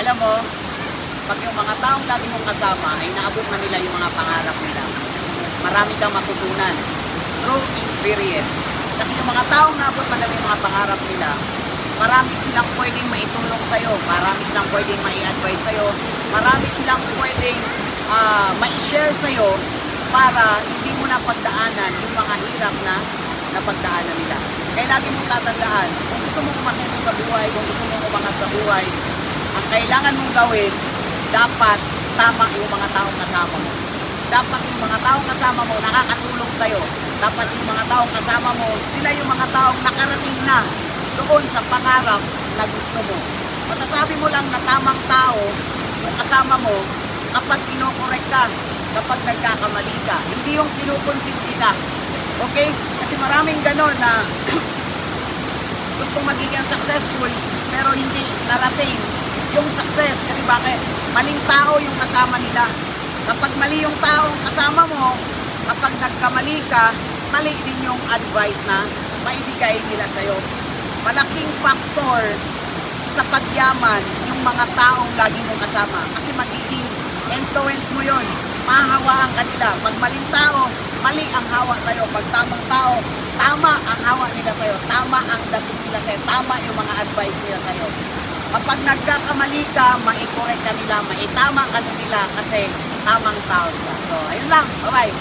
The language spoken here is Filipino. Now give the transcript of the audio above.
Alam mo, pag yung mga taong lagi mong kasama ay naabot na nila yung mga pangarap nila, marami kang matutunan through experience. Kasi yung mga taong naabot na nila yung mga pangarap nila, marami silang pwedeng maitulong sa'yo, marami silang pwedeng mai-advise sa'yo, marami silang pwedeng mai-share sa'yo para hindi mo na pagdaanan yung mga hirap na napagdaanan nila. Kaya lagi mong tatandaan, kung gusto mong umasenso sa buhay, kung gusto mong umangat sa buhay, ang kailangan mong gawin, dapat tama yung mga taong kasama mo. Dapat yung mga taong kasama mo nakakatulong sa'yo. Dapat yung mga taong kasama mo, sila yung mga taong nakarating na doon sa pangarap na gusto mo. Masasabi mo lang na tamang tao yung kasama mo kapag kinokorek ka, kapag nagkakamali ka. Hindi yung kinukonsinti ka. Okay? Kasi maraming ganon na gustong magiging successful pero hindi narating yung success. Kasi bakit? Maling tao yung kasama nila. Kapag mali yung taong kasama mo, kapag nagkamali ka, mali din yung advice na maibigay nila sa'yo. Malaking factor sa pagyaman yung mga taong lagi mong kasama. Kasi magiging influence mo yon, mahahawaan ka nila. Pag maling tao, mali ang hawa sa'yo. Pag tamang tao, tama ang hawa nila sa'yo. Tama ang dating nila sa'yo. Tama yung mga advice nila sa'yo. Kapag nagkakamali ka, mai-correct ka nila, maitama ka nila kasi tamang tao ka. So, ayun lang. Bye-bye.